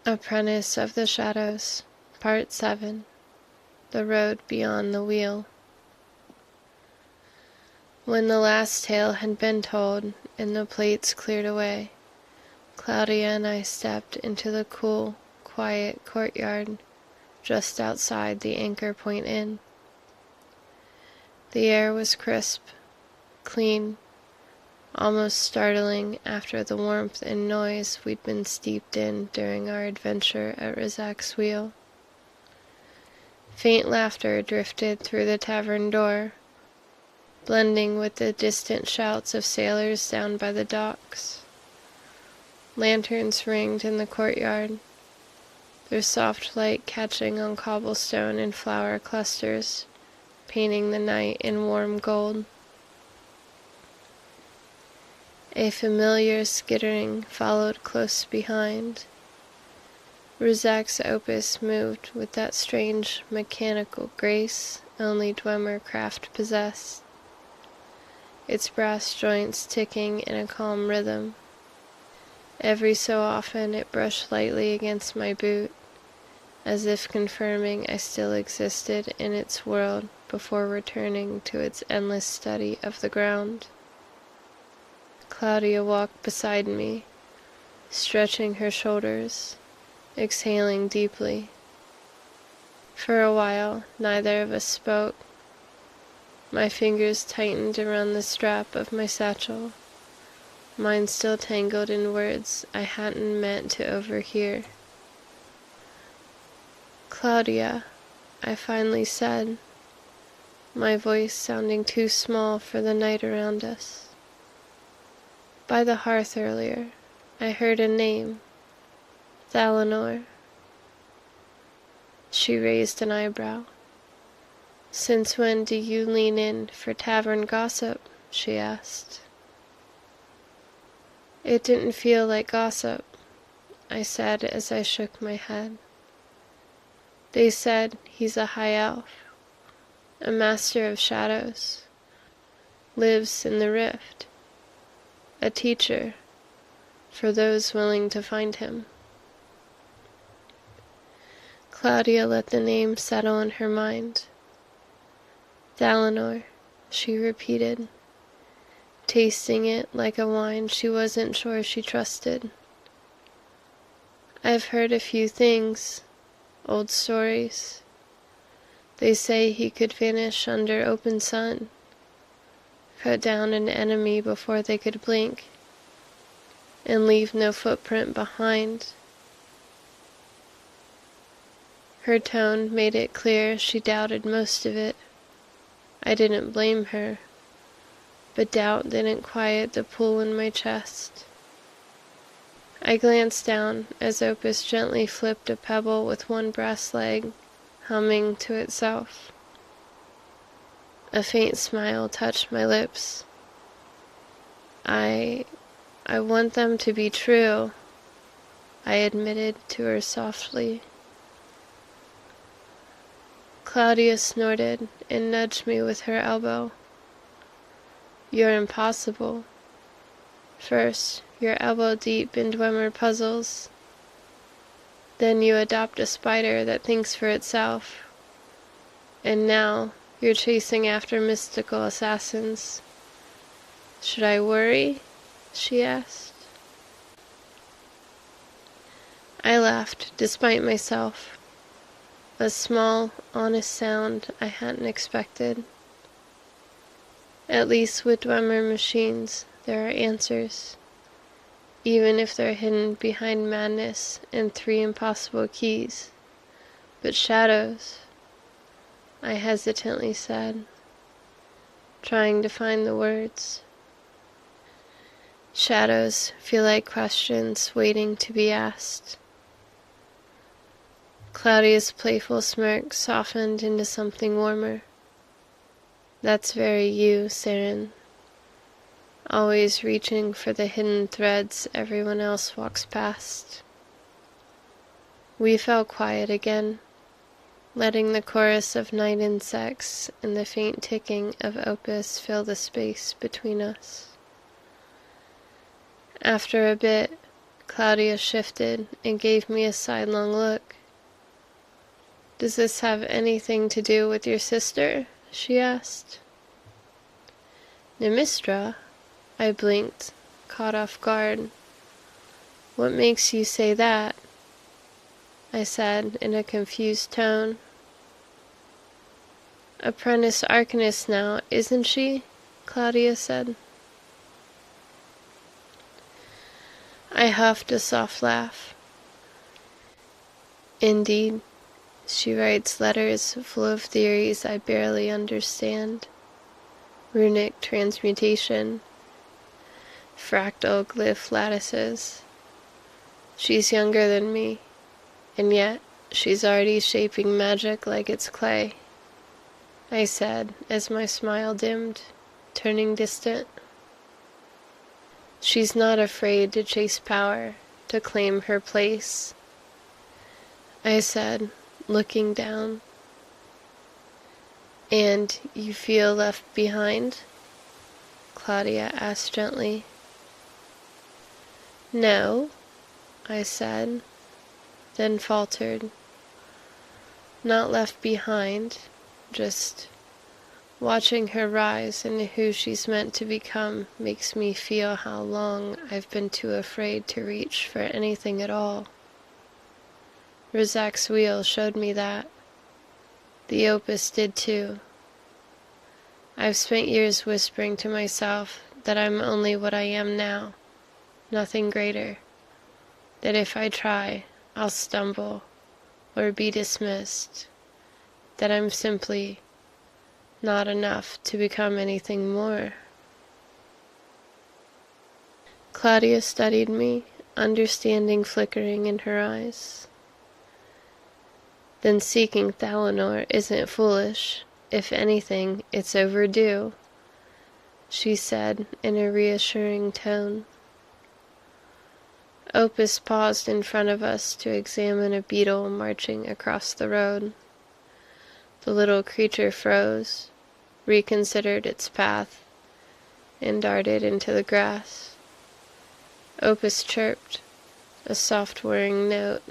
Apprentice of the Shadows, Part 7. The Road Beyond the Wheel. When the last tale had been told and the plates cleared away, Claudia and I stepped into the cool, quiet courtyard just outside the Anchor Point Inn. The air was crisp, clean, almost startling after the warmth and noise we'd been steeped in during our adventure at Rizak's wheel. Faint laughter drifted through the tavern door, blending with the distant shouts of sailors down by the docks. Lanterns ringed in the courtyard, their soft light catching on cobblestone and flower clusters, painting the night in warm gold. A familiar skittering followed close behind. Rizak's opus moved with that strange mechanical grace only Dwemer craft possessed, its brass joints ticking in a calm rhythm. Every so often it brushed lightly against my boot, as if confirming I still existed in its world before returning to its endless study of the ground. Claudia walked beside me, stretching her shoulders, exhaling deeply. For a while, neither of us spoke. My fingers tightened around the strap of my satchel, mine still tangled in words I hadn't meant to overhear. "Claudia," I finally said, my voice sounding too small for the night around us. By the hearth earlier, I heard a name, Thalanor. She raised an eyebrow. "Since when do you lean in for tavern gossip?" she asked. "It didn't feel like gossip," I said as I shook my head. "They said he's a high elf, a master of shadows, lives in the rift, a teacher for those willing to find him." Claudia let the name settle in her mind. "Thalanor," she repeated, tasting it like a wine she wasn't sure she trusted. "I've heard a few things, old stories. They say he could vanish under open sun, cut down an enemy before they could blink, and leave no footprint behind." Her tone made it clear she doubted most of it. I didn't blame her, but doubt didn't quiet the pull in my chest. I glanced down as Opus gently flipped a pebble with one brass leg, humming to itself. A faint smile touched my lips. I want them to be true," I admitted to her softly. Claudia snorted and nudged me with her elbow. "You're impossible. First, you're elbow deep in Dwemer puzzles. Then you adopt a spider that thinks for itself. And now you're chasing after mystical assassins. Should I worry?" she asked. I laughed despite myself. A small, honest sound I hadn't expected. At least with Dwemer machines, there are answers, even if they're hidden behind madness and 3 impossible keys. But shadows, I hesitantly said, trying to find the words. Shadows feel like questions waiting to be asked. Claudia's playful smirk softened into something warmer. "That's very you, Saren. Always reaching for the hidden threads everyone else walks past." We fell quiet again, letting the chorus of night insects and the faint ticking of Opus fill the space between us. After a bit, Claudia shifted and gave me a sidelong look. "Does this have anything to do with your sister?" she asked. "Nimistra?" I blinked, caught off guard. "What makes you say that?" I said in a confused tone. "Apprentice Arcanist now, isn't she?" Claudia said. I huffed a soft laugh. "Indeed, she writes letters full of theories I barely understand. Runic transmutation, fractal glyph lattices. She's younger than me, and yet she's already shaping magic like it's clay," I said as my smile dimmed, turning distant. "She's not afraid to chase power, to claim her place," I said, looking down. "And you feel left behind?" Claudia asked gently. "No," I said, then faltered. "Not left behind, just watching her rise into who she's meant to become makes me feel how long I've been too afraid to reach for anything at all. Rizak's wheel showed me that. The opus did too. I've spent years whispering to myself that I'm only what I am now, nothing greater. That if I try, I'll stumble or be dismissed. That I'm simply not enough to become anything more." Claudia studied me, understanding flickering in her eyes. "Then seeking Thalanor isn't foolish. If anything, it's overdue," she said in a reassuring tone. Opus paused in front of us to examine a beetle marching across the road. The little creature froze, reconsidered its path, and darted into the grass. Opus chirped, a soft whirring note,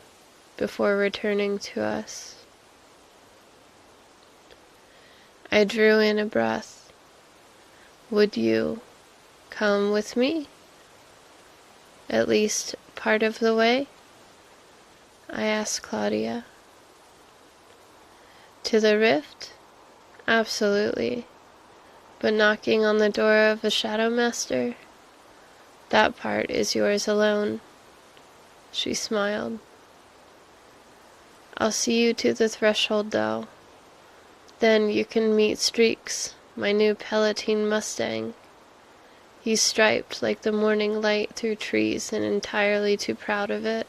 before returning to us. I drew in a breath. "Would you come with me? At least part of the way?" I asked Claudia. "To the rift? Absolutely. But knocking on the door of a Shadow Master? That part is yours alone." She smiled. "I'll see you to the threshold, though. Then you can meet Streaks, my new Palatine Mustang. He's striped like the morning light through trees and entirely too proud of it,"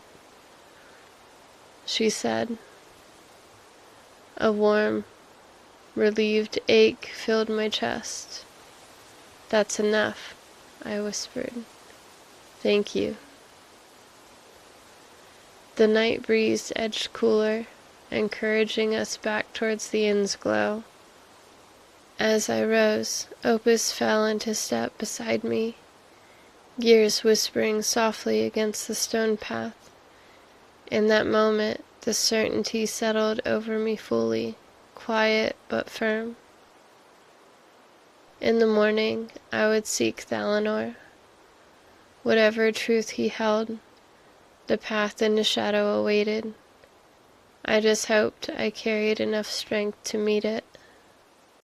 she said. A warm, relieved ache filled my chest. "That's enough," I whispered. "Thank you." The night breeze edged cooler, encouraging us back towards the inn's glow. As I rose, Opus fell into step beside me, gears whispering softly against the stone path. In that moment, the certainty settled over me fully, quiet but firm. In the morning, I would seek Thalanor. Whatever truth he held, the path into shadow awaited. I just hoped I carried enough strength to meet it.